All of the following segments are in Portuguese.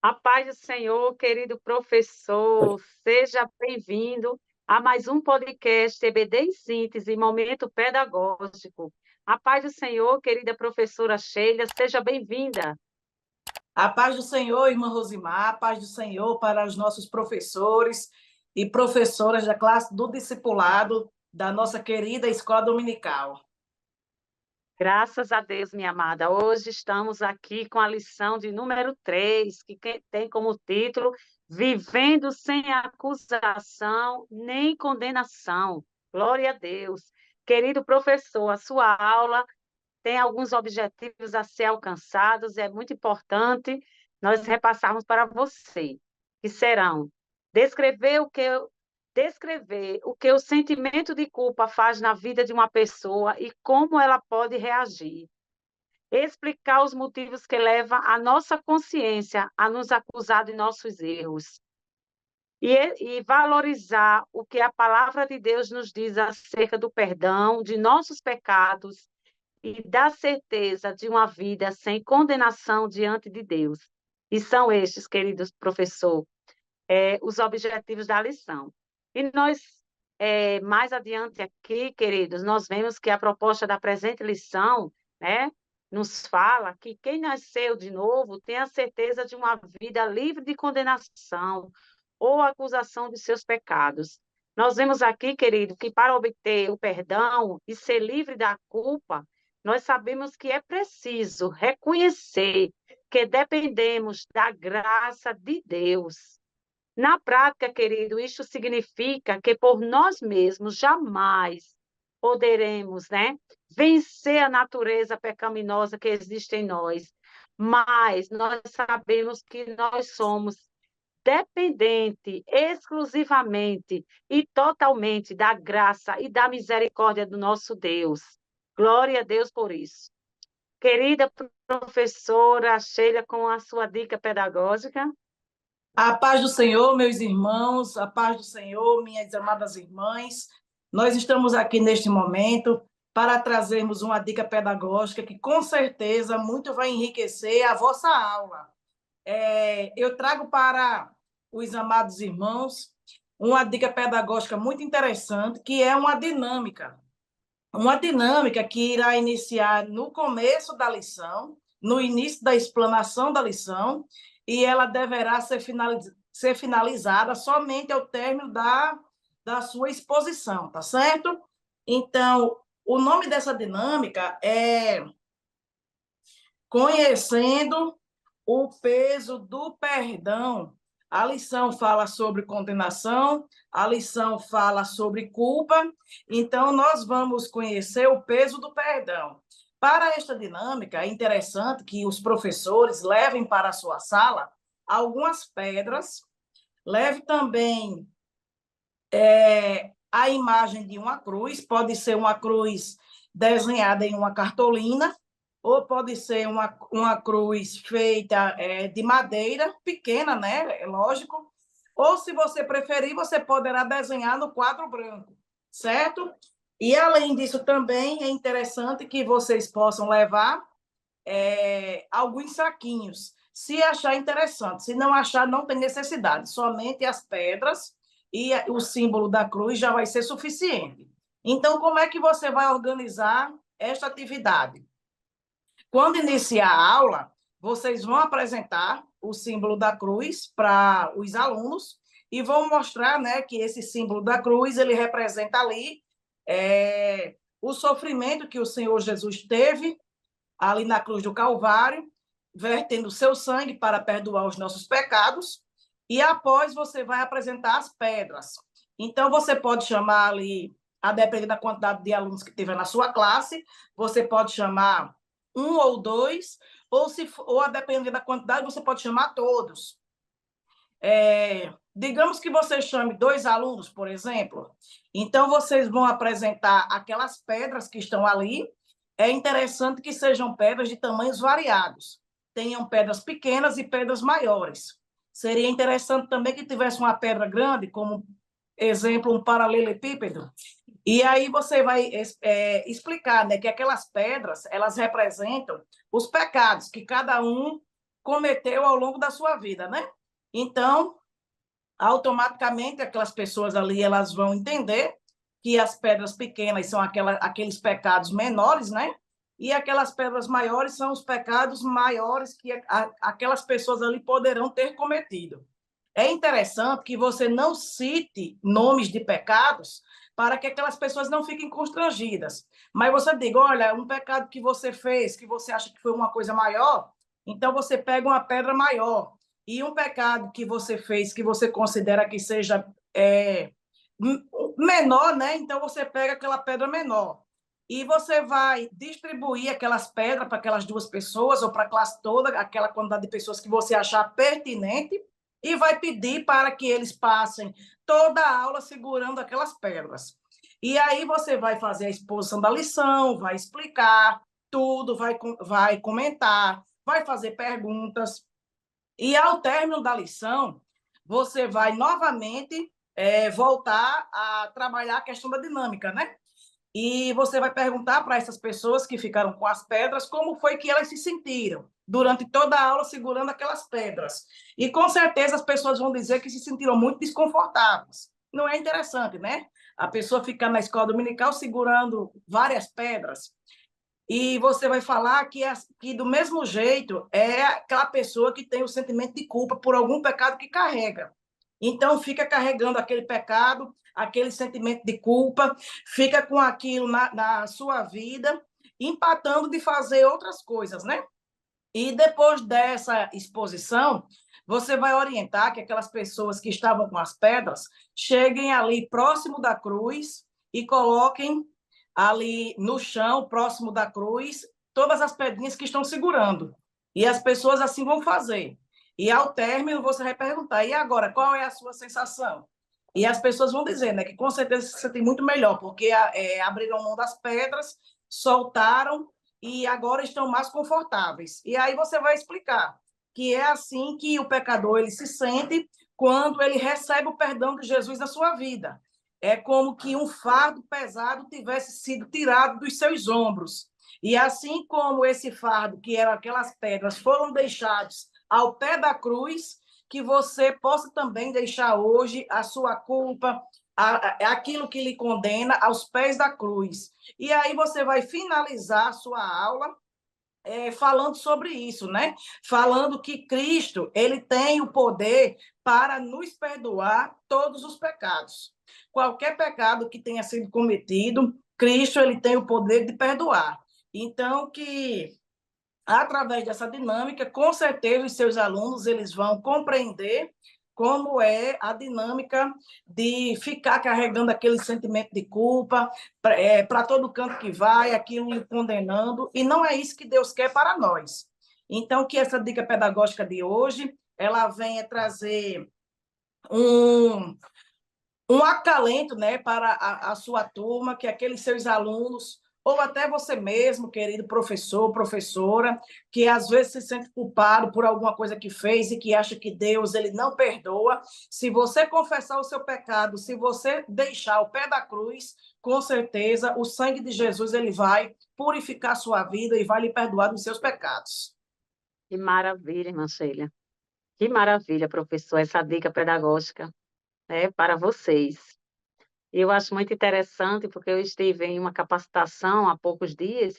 A paz do Senhor, querido professor, seja bem-vindo a mais um podcast EBD em Síntese, Momento Pedagógico. A paz do Senhor, querida professora Sheila, seja bem-vinda. A paz do Senhor, irmã Rosimar, a paz do Senhor para os nossos professores e professoras da classe do discipulado da nossa querida Escola Dominical. Graças a Deus, minha amada. Hoje estamos aqui com a lição de número 3, que tem como título Vivendo sem acusação nem condenação. Glória a Deus. Querido professor, a sua aula tem alguns objetivos a ser alcançados, é muito importante nós repassarmos para você, que serão descrever descrever o que o sentimento de culpa faz na vida de uma pessoa e como ela pode reagir. Explicar os motivos que levam a nossa consciência a nos acusar de nossos erros. E valorizar o que a palavra de Deus nos diz acerca do perdão de nossos pecados e da certeza de uma vida sem condenação diante de Deus. E são estes, queridos professor, os objetivos da lição. E nós, mais adiante aqui, queridos, nós vemos que a proposta da presente lição, né, nos fala que quem nasceu de novo tem a certeza de uma vida livre de condenação ou acusação de seus pecados. Nós vemos aqui, querido, que para obter o perdão e ser livre da culpa, nós sabemos que é preciso reconhecer que dependemos da graça de Deus. Na prática, querido, isso significa que por nós mesmos jamais poderemos, né, vencer a natureza pecaminosa que existe em nós, mas nós sabemos que nós somos dependente exclusivamente e totalmente da graça e da misericórdia do nosso Deus. Glória a Deus por isso. Querida professora Sheila, com a sua dica pedagógica. A paz do Senhor, meus irmãos, a paz do Senhor, minhas amadas irmãs. Nós estamos aqui neste momento para trazermos uma dica pedagógica que com certeza muito vai enriquecer a vossa aula. Eu trago para os amados irmãos uma dica pedagógica muito interessante, que é uma dinâmica. Uma dinâmica que irá iniciar no começo da lição, no início da explanação da lição, e ela deverá ser finalizada somente ao término da sua exposição, tá certo? Então, o nome dessa dinâmica é Conhecendo o peso do perdão. A lição fala sobre condenação, a lição fala sobre culpa, então nós vamos conhecer o peso do perdão. Para esta dinâmica, é interessante que os professores levem para a sua sala algumas pedras, leve também a imagem de uma cruz, pode ser uma cruz desenhada em uma cartolina, ou pode ser uma cruz feita de madeira, pequena, né? É lógico. Ou, se você preferir, você poderá desenhar no quadro branco, certo? E, além disso, também é interessante que vocês possam levar alguns saquinhos, se achar interessante. Se não achar, não tem necessidade. Somente as pedras e o símbolo da cruz já vai ser suficiente. Então, como é que você vai organizar esta atividade? Quando iniciar a aula, vocês vão apresentar o símbolo da cruz para os alunos e vão mostrar, né, que esse símbolo da cruz ele representa ali o sofrimento que o Senhor Jesus teve ali na cruz do Calvário, vertendo seu sangue para perdoar os nossos pecados, e após você vai apresentar as pedras. Então, você pode chamar ali, a depender da quantidade de alunos que tiver na sua classe, você pode chamar um ou dois, ou a depender da quantidade, você pode chamar todos. Digamos que você chame 2 alunos, por exemplo, então vocês vão apresentar aquelas pedras que estão ali. É interessante que sejam pedras de tamanhos variados, tenham pedras pequenas e pedras maiores. Seria interessante também que tivesse uma pedra grande, como exemplo, um paralelepípedo, e aí você vai explicar, né, que aquelas pedras elas representam os pecados que cada um cometeu ao longo da sua vida, né? Então, automaticamente, aquelas pessoas ali, elas vão entender que as pedras pequenas são aqueles pecados menores, né? E aquelas pedras maiores são os pecados maiores que aquelas pessoas ali poderão ter cometido. É interessante que você não cite nomes de pecados para que aquelas pessoas não fiquem constrangidas. Mas você diga, olha, um pecado que você fez, que você acha que foi uma coisa maior, então você pega uma pedra maior. E um pecado que você fez, que você considera que seja menor, né? Então você pega aquela pedra menor. E você vai distribuir aquelas pedras para aquelas duas pessoas, ou para a classe toda, aquela quantidade de pessoas que você achar pertinente, e vai pedir para que eles passem toda a aula segurando aquelas pedras. E aí você vai fazer a exposição da lição, vai explicar tudo, vai comentar, vai fazer perguntas. E ao término da lição, você vai novamente voltar a trabalhar a questão da dinâmica, né? E você vai perguntar para essas pessoas que ficaram com as pedras como foi que elas se sentiram durante toda a aula segurando aquelas pedras. E com certeza as pessoas vão dizer que se sentiram muito desconfortáveis. Não é interessante, né? A pessoa ficar na escola dominical segurando várias pedras. E você vai falar que do mesmo jeito é aquela pessoa que tem o sentimento de culpa por algum pecado que carrega. Então, fica carregando aquele pecado, aquele sentimento de culpa, fica com aquilo na sua vida, empatando de fazer outras coisas, né? E depois dessa exposição, você vai orientar que aquelas pessoas que estavam com as pedras cheguem ali próximo da cruz e coloquem ali no chão, próximo da cruz, todas as pedrinhas que estão segurando. E as pessoas assim vão fazer. E ao término, você vai perguntar: e agora, qual é a sua sensação? E as pessoas vão dizer, né, que com certeza se sentem muito melhor, porque abriram mão das pedras, soltaram e agora estão mais confortáveis. E aí você vai explicar que é assim que o pecador ele se sente quando ele recebe o perdão de Jesus na sua vida. É como que um fardo pesado tivesse sido tirado dos seus ombros. E assim como esse fardo, que eram aquelas pedras, foram deixados ao pé da cruz, que você possa também deixar hoje a sua culpa, aquilo que lhe condena aos pés da cruz. E aí você vai finalizar a sua aula falando sobre isso, né? Falando que Cristo ele tem o poder para nos perdoar todos os pecados. Qualquer pecado que tenha sido cometido, Cristo ele tem o poder de perdoar. Então, que através dessa dinâmica, com certeza os seus alunos eles vão compreender como é a dinâmica de ficar carregando aquele sentimento de culpa para todo canto que vai, aquilo condenando, e não é isso que Deus quer para nós. Então, que essa dica pedagógica de hoje, ela venha trazer um, um acalento, né, para a sua turma, que aqueles seus alunos, ou até você mesmo, querido professor, professora, que às vezes se sente culpado por alguma coisa que fez e que acha que Deus ele não perdoa. Se você confessar o seu pecado, se você deixar o pé da cruz, com certeza o sangue de Jesus ele vai purificar a sua vida e vai lhe perdoar dos seus pecados. Que maravilha, irmã Sheila. Que maravilha, professor, essa dica pedagógica, né, para vocês. Eu acho muito interessante, porque eu estive em uma capacitação há poucos dias,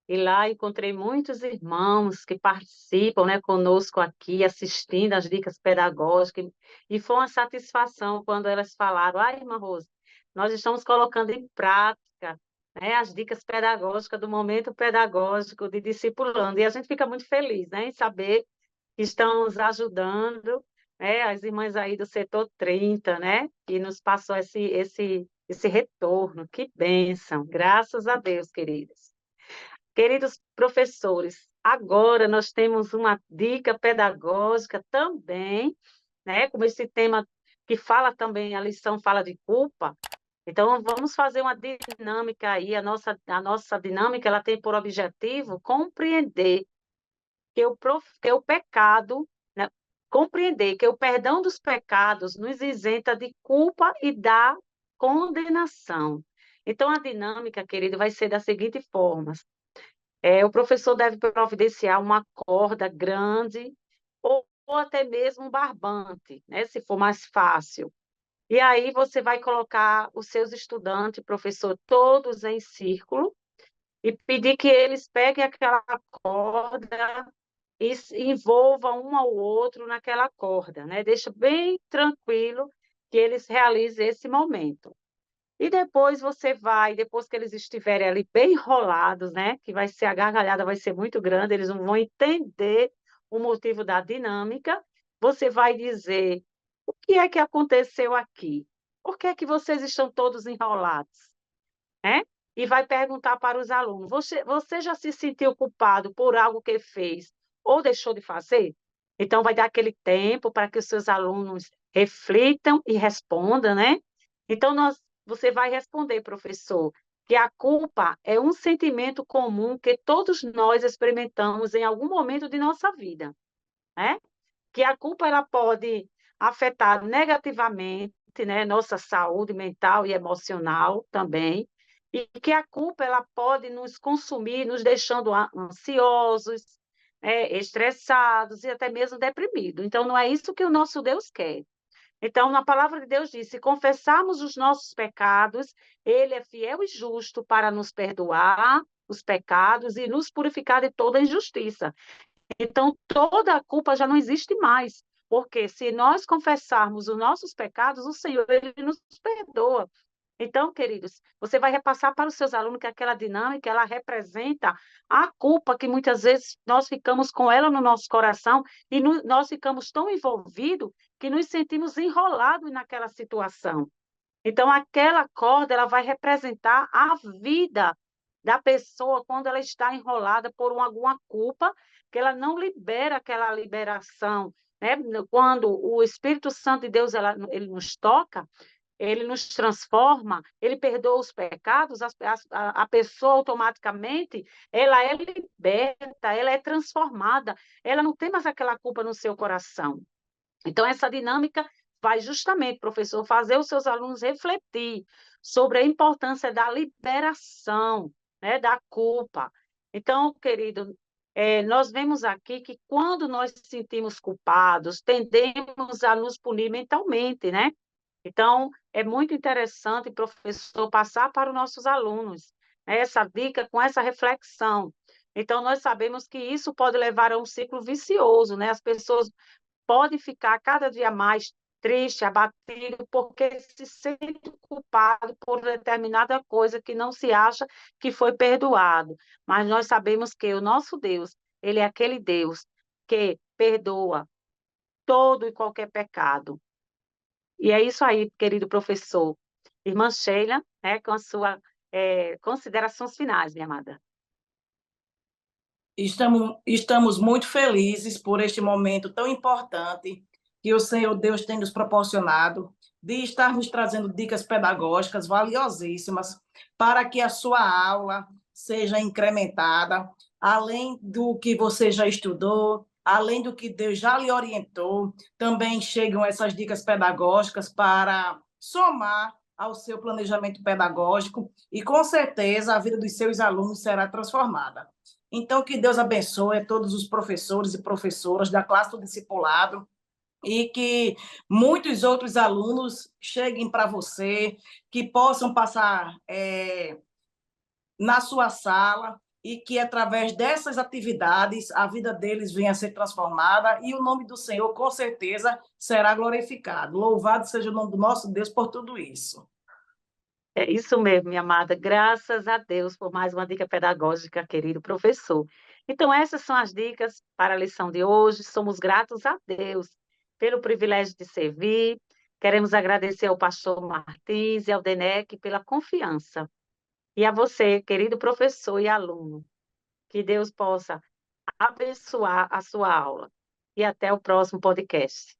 e lá encontrei muitos irmãos que participam, né, conosco aqui, assistindo às dicas pedagógicas, e foi uma satisfação quando elas falaram: ah, irmã Rose, nós estamos colocando em prática, né, as dicas pedagógicas do momento pedagógico de discipulando, e a gente fica muito feliz, né, em saber que estamos ajudando, né, as irmãs aí do setor 30, né, que nos passou esse retorno. Que bênção, graças a Deus, queridos. Queridos professores, agora nós temos uma dica pedagógica também, né, como esse tema que fala também, a lição fala de culpa. Então, vamos fazer uma dinâmica aí, a nossa dinâmica, ela tem por objetivo compreender que o pecado, né, compreender que o perdão dos pecados nos isenta de culpa e da condenação. Então, a dinâmica, querido, vai ser da seguinte forma: O professor deve providenciar uma corda grande ou até mesmo um barbante, né, se for mais fácil. E aí você vai colocar os seus estudantes, professor, todos em círculo e pedir que eles peguem aquela corda e envolvam um ao outro naquela corda, né? Deixa bem tranquilo que eles realizem esse momento. E depois você vai, depois que eles estiverem ali bem enrolados, né? Que vai ser a gargalhada, vai ser muito grande, eles não vão entender o motivo da dinâmica. Você vai dizer: o que é que aconteceu aqui? Por que é que vocês estão todos enrolados? Né? E vai perguntar para os alunos: você já se sentiu culpado por algo que fez ou deixou de fazer? Então, vai dar aquele tempo para que os seus alunos reflitam e respondam, né? Então, você vai responder, professor, que a culpa é um sentimento comum que todos nós experimentamos em algum momento de nossa vida, né? Que a culpa ela pode afetar negativamente, né, nossa saúde mental e emocional também, e que a culpa ela pode nos consumir, nos deixando ansiosos, estressados e até mesmo deprimidos. Então, não é isso que o nosso Deus quer. Então, na palavra de Deus diz: se confessarmos os nossos pecados, Ele é fiel e justo para nos perdoar os pecados e nos purificar de toda injustiça. Então, toda a culpa já não existe mais, porque se nós confessarmos os nossos pecados, o Senhor, Ele nos perdoa. Então, queridos, você vai repassar para os seus alunos que aquela dinâmica, ela representa a culpa que muitas vezes nós ficamos com ela no nosso coração e nós ficamos tão envolvidos que nos sentimos enrolados naquela situação. Então, aquela corda, ela vai representar a vida da pessoa quando ela está enrolada por alguma culpa, que ela não libera aquela liberação, né? Quando o Espírito Santo de Deus ele nos toca, ele nos transforma, ele perdoa os pecados, a pessoa automaticamente, ela é liberta, ela é transformada, ela não tem mais aquela culpa no seu coração. Então, essa dinâmica vai justamente, professor, fazer os seus alunos refletir sobre a importância da liberação, né, da culpa. Então, querido, nós vemos aqui que quando nós nos sentimos culpados, tendemos a nos punir mentalmente, né? Então, é muito interessante, professor, passar para os nossos alunos, né, essa dica com essa reflexão. Então, nós sabemos que isso pode levar a um ciclo vicioso, né? As pessoas pode ficar cada dia mais triste, abatido, porque se sente culpado por determinada coisa que não se acha que foi perdoado. Mas nós sabemos que o nosso Deus, ele é aquele Deus que perdoa todo e qualquer pecado. E é isso aí, querido professor. Irmã Sheila, né, com as suas considerações finais, minha amada. Estamos muito felizes por este momento tão importante que o Senhor Deus tem nos proporcionado, de estar nos trazendo dicas pedagógicas valiosíssimas para que a sua aula seja incrementada, além do que você já estudou, além do que Deus já lhe orientou, também chegam essas dicas pedagógicas para somar ao seu planejamento pedagógico e, com certeza, a vida dos seus alunos será transformada. Então, que Deus abençoe todos os professores e professoras da classe do discipulado e que muitos outros alunos cheguem para você, que possam passar na sua sala e que, através dessas atividades, a vida deles venha a ser transformada e o nome do Senhor, com certeza, será glorificado. Louvado seja o nome do nosso Deus por tudo isso. É isso mesmo, minha amada. Graças a Deus por mais uma dica pedagógica, querido professor. Então, essas são as dicas para a lição de hoje. Somos gratos a Deus pelo privilégio de servir. Queremos agradecer ao pastor Martins e ao DENEC pela confiança. E a você, querido professor e aluno, que Deus possa abençoar a sua aula. E até o próximo podcast.